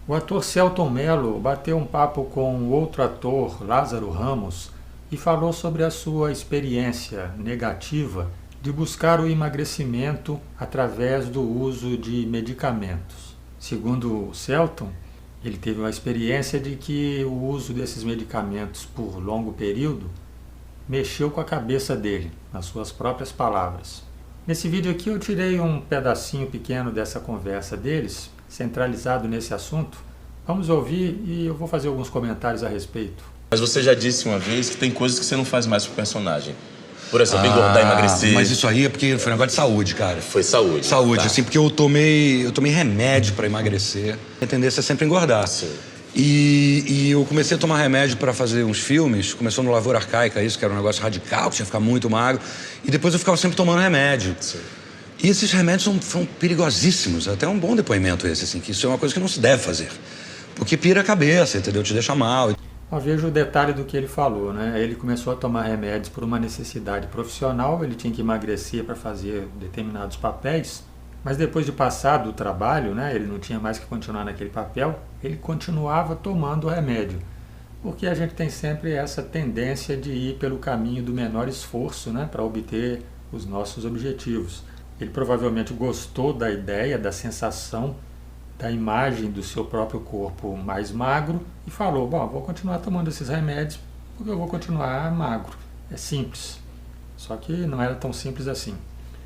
O ator Selton Mello bateu um papo com outro ator, Lázaro Ramos, e falou sobre a sua experiência negativa de buscar o emagrecimento através do uso de medicamentos. Segundo o Selton, ele teve uma experiência de que o uso desses medicamentos por longo período mexeu com a cabeça dele, nas suas próprias palavras. Nesse vídeo aqui eu tirei um pedacinho pequeno dessa conversa deles, centralizado nesse assunto. Vamos ouvir e eu vou fazer alguns comentários a respeito. Mas você já disse uma vez que tem coisas que você não faz mais pro personagem. Por exemplo, engordar, emagrecer. Mas isso aí é porque foi um negócio de saúde, cara. Foi saúde. Saúde, tá. assim, porque eu tomei remédio pra emagrecer. A tendência é sempre engordar. Sim. E eu comecei a tomar remédio pra fazer uns filmes. Começou no Lavoura Arcaica, isso, que era um negócio radical, que tinha que ficar muito magro. E depois eu ficava sempre tomando remédio. Sim. E esses remédios são perigosíssimos. Até um bom depoimento esse, assim, que isso é uma coisa que não se deve fazer. Porque pira a cabeça, entendeu? Te deixa mal. Veja o detalhe do que ele falou, né? Ele começou a tomar remédios por uma necessidade profissional, ele tinha que emagrecer para fazer determinados papéis, mas depois de passar do trabalho, né, ele não tinha mais que continuar naquele papel, ele continuava tomando o remédio, porque a gente tem sempre essa tendência de ir pelo caminho do menor esforço, né, para obter os nossos objetivos. Ele provavelmente gostou da ideia, da sensação, da imagem do seu próprio corpo mais magro e falou, bom, vou continuar tomando esses remédios porque eu vou continuar magro. É simples, só que não era tão simples assim.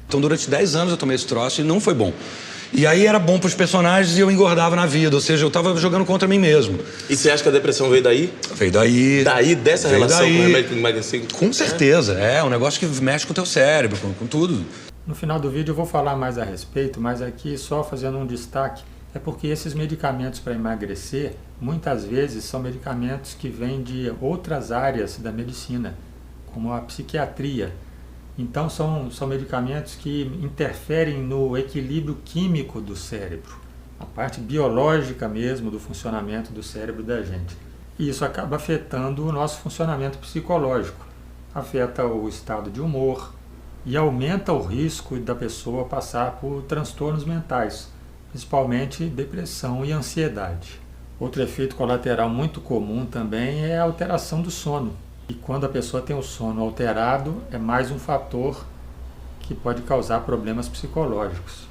Então durante 10 anos eu tomei esse troço e não foi bom. E aí era bom pros personagens e eu engordava na vida, ou seja, eu tava jogando contra mim mesmo. E você acha que a depressão veio daí? Veio daí. Daí, dessa veio relação daí. com o remédio para emagrecer? Com certeza, é um negócio que mexe com o teu cérebro, com tudo. No final do vídeo eu vou falar mais a respeito, mas aqui só fazendo um destaque, é porque esses medicamentos para emagrecer, muitas vezes são medicamentos que vêm de outras áreas da medicina, como a psiquiatria. Então são medicamentos que interferem no equilíbrio químico do cérebro, a parte biológica mesmo do funcionamento do cérebro da gente. E isso acaba afetando o nosso funcionamento psicológico, afeta o estado de humor e aumenta o risco da pessoa passar por transtornos mentais, principalmente depressão e ansiedade. Outro efeito colateral muito comum também é a alteração do sono. E quando a pessoa tem o sono alterado, é mais um fator que pode causar problemas psicológicos.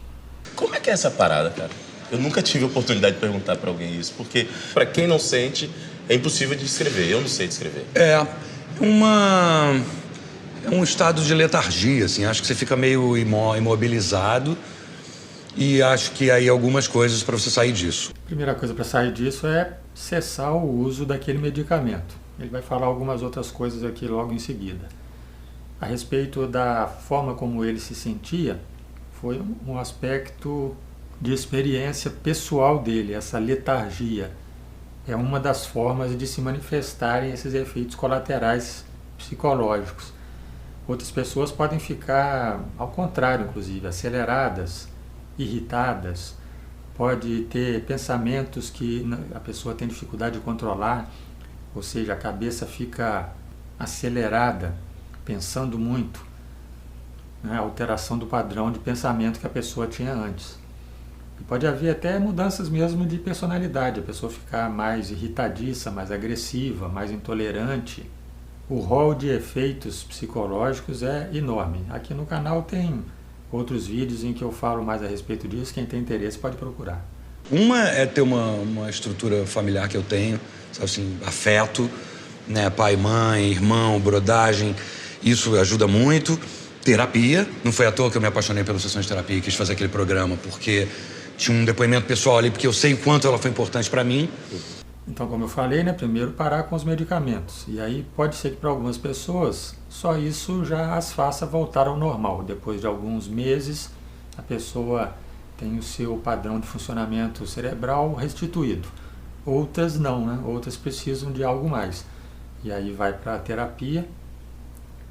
Como é que é essa parada, cara? Eu nunca tive a oportunidade de perguntar para alguém isso, porque para quem não sente, é impossível de descrever. Eu não sei descrever. É um estado de letargia, assim. Acho que você fica meio imobilizado e acho que aí algumas coisas para você sair disso. A primeira coisa para sair disso é cessar o uso daquele medicamento. Ele vai falar algumas outras coisas aqui logo em seguida. A respeito da forma como ele se sentia, foi um aspecto de experiência pessoal dele, essa letargia. É uma das formas de se manifestarem esses efeitos colaterais psicológicos. Outras pessoas podem ficar, ao contrário, inclusive, aceleradas, irritadas, pode ter pensamentos que a pessoa tem dificuldade de controlar, ou seja, a cabeça fica acelerada, pensando muito, né? Alteração do padrão de pensamento que a pessoa tinha antes. E pode haver até mudanças mesmo de personalidade, a pessoa ficar mais irritadiça, mais agressiva, mais intolerante. O rol de efeitos psicológicos é enorme. Aqui no canal tem outros vídeos em que eu falo mais a respeito disso, quem tem interesse pode procurar. Uma é ter uma estrutura familiar que eu tenho, sabe assim, afeto, né, pai, mãe, irmão, brodagem, isso ajuda muito. Terapia, não foi à toa que eu me apaixonei pela sessão de terapia e quis fazer aquele programa, porque tinha um depoimento pessoal ali, porque eu sei o quanto ela foi importante para mim. Então, como eu falei, né, primeiro parar com os medicamentos. E aí pode ser que para algumas pessoas só isso já as faça voltar ao normal. Depois de alguns meses, a pessoa tem o seu padrão de funcionamento cerebral restituído. Outras não, né? Outras precisam de algo mais. E aí vai para a terapia.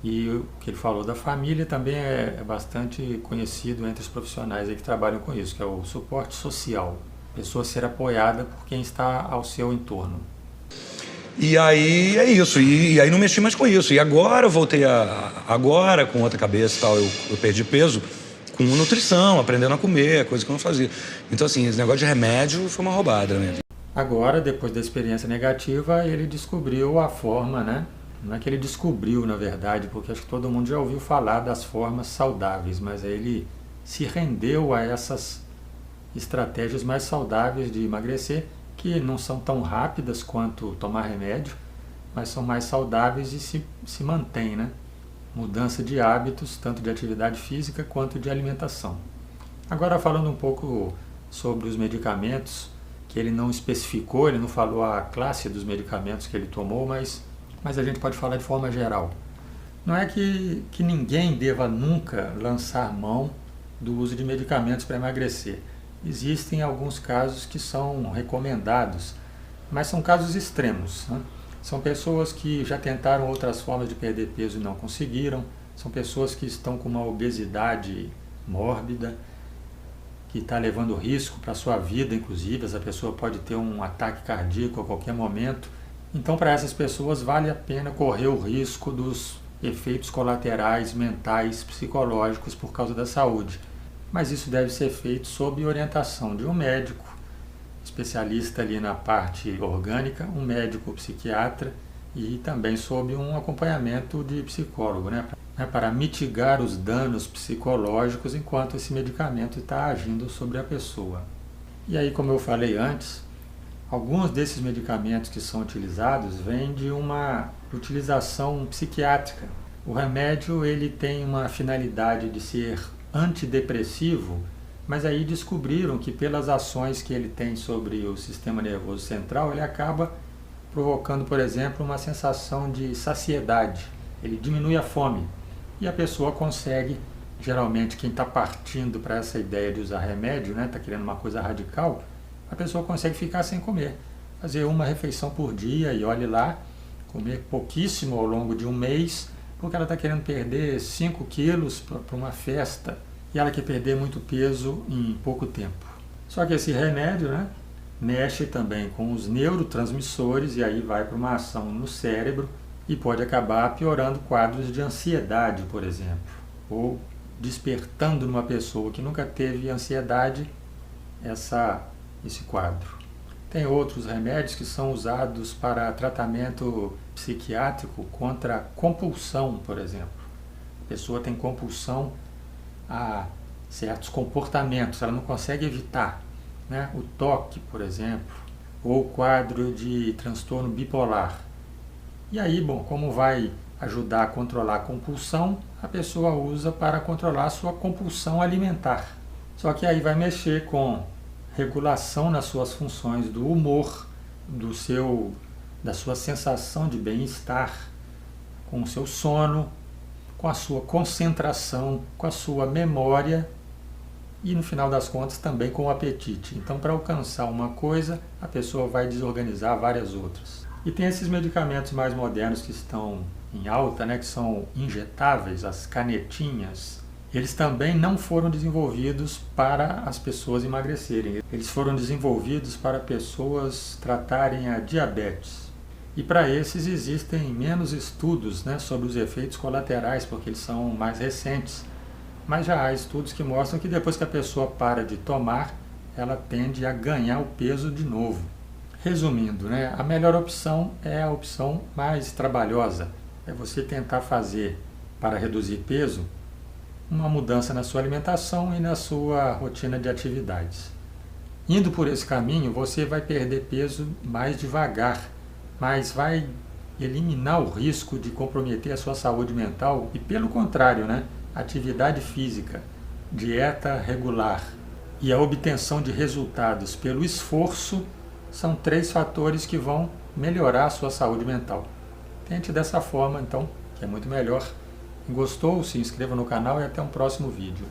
E o que ele falou da família também é bastante conhecido entre os profissionais aí que trabalham com isso, que é o suporte social. A pessoa ser apoiada por quem está ao seu entorno. E aí é isso, e aí não mexi mais com isso. E agora eu voltei agora com outra cabeça e tal, eu perdi peso com nutrição, aprendendo a comer, coisa que eu não fazia. Então assim, esse negócio de remédio foi uma roubada, né? Agora, depois da experiência negativa, ele descobriu a forma, né? Não é que ele descobriu, na verdade, porque acho que todo mundo já ouviu falar das formas saudáveis, mas aí ele se rendeu a essas estratégias mais saudáveis de emagrecer, que não são tão rápidas quanto tomar remédio, mas são mais saudáveis e se mantêm, né? Mudança de hábitos, tanto de atividade física quanto de alimentação. Agora, falando um pouco sobre os medicamentos, que ele não especificou, ele não falou a classe dos medicamentos que ele tomou, mas a gente pode falar de forma geral. Não é que ninguém deva nunca lançar mão do uso de medicamentos para emagrecer. Existem alguns casos que são recomendados, mas são casos extremos, né? São pessoas que já tentaram outras formas de perder peso e não conseguiram, são pessoas que estão com uma obesidade mórbida, que está levando risco para a sua vida, inclusive, essa pessoa pode ter um ataque cardíaco a qualquer momento. Então, para essas pessoas, vale a pena correr o risco dos efeitos colaterais mentais, psicológicos por causa da saúde. Mas isso deve ser feito sob orientação de um médico, especialista ali na parte orgânica, um médico psiquiatra e também sob um acompanhamento de psicólogo, né? Para mitigar os danos psicológicos enquanto esse medicamento está agindo sobre a pessoa. E aí, como eu falei antes, alguns desses medicamentos que são utilizados vêm de uma utilização psiquiátrica. O remédio ele tem uma finalidade de ser antidepressivo, mas aí descobriram que pelas ações que ele tem sobre o sistema nervoso central, ele acaba provocando, por exemplo, uma sensação de saciedade. Ele diminui a fome e a pessoa consegue, geralmente quem está partindo para essa ideia de usar remédio, né, está querendo uma coisa radical, a pessoa consegue ficar sem comer, fazer uma refeição por dia e olhe lá, comer pouquíssimo ao longo de um mês, porque ela está querendo perder 5 quilos para uma festa e ela quer perder muito peso em pouco tempo. Só que esse remédio, né, mexe também com os neurotransmissores e aí vai para uma ação no cérebro e pode acabar piorando quadros de ansiedade, por exemplo, ou despertando numa pessoa que nunca teve ansiedade esse quadro. Tem outros remédios que são usados para tratamento psiquiátrico contra compulsão, por exemplo. A pessoa tem compulsão a certos comportamentos, ela não consegue evitar, né? O toque, por exemplo, ou o quadro de transtorno bipolar. E aí, bom, como vai ajudar a controlar a compulsão, a pessoa usa para controlar a sua compulsão alimentar. Só que aí vai mexer com regulação nas suas funções do humor, da sua sensação de bem-estar, com o seu sono, com a sua concentração, com a sua memória e, no final das contas, também com o apetite. Então, para alcançar uma coisa, a pessoa vai desorganizar várias outras. E tem esses medicamentos mais modernos que estão em alta, né, que são injetáveis, as canetinhas. Eles também não foram desenvolvidos para as pessoas emagrecerem. Eles foram desenvolvidos para pessoas tratarem a diabetes. E para esses existem menos estudos, né, sobre os efeitos colaterais, porque eles são mais recentes. Mas já há estudos que mostram que depois que a pessoa para de tomar, ela tende a ganhar o peso de novo. Resumindo, né, a melhor opção é a opção mais trabalhosa. É você tentar fazer, para reduzir peso, uma mudança na sua alimentação e na sua rotina de atividades. Indo por esse caminho, você vai perder peso mais devagar, mas vai eliminar o risco de comprometer a sua saúde mental e, pelo contrário, né, atividade física, dieta regular e a obtenção de resultados pelo esforço são 3 fatores que vão melhorar a sua saúde mental. Tente dessa forma, então, que é muito melhor. Gostou? Se inscreva no canal e até um próximo vídeo.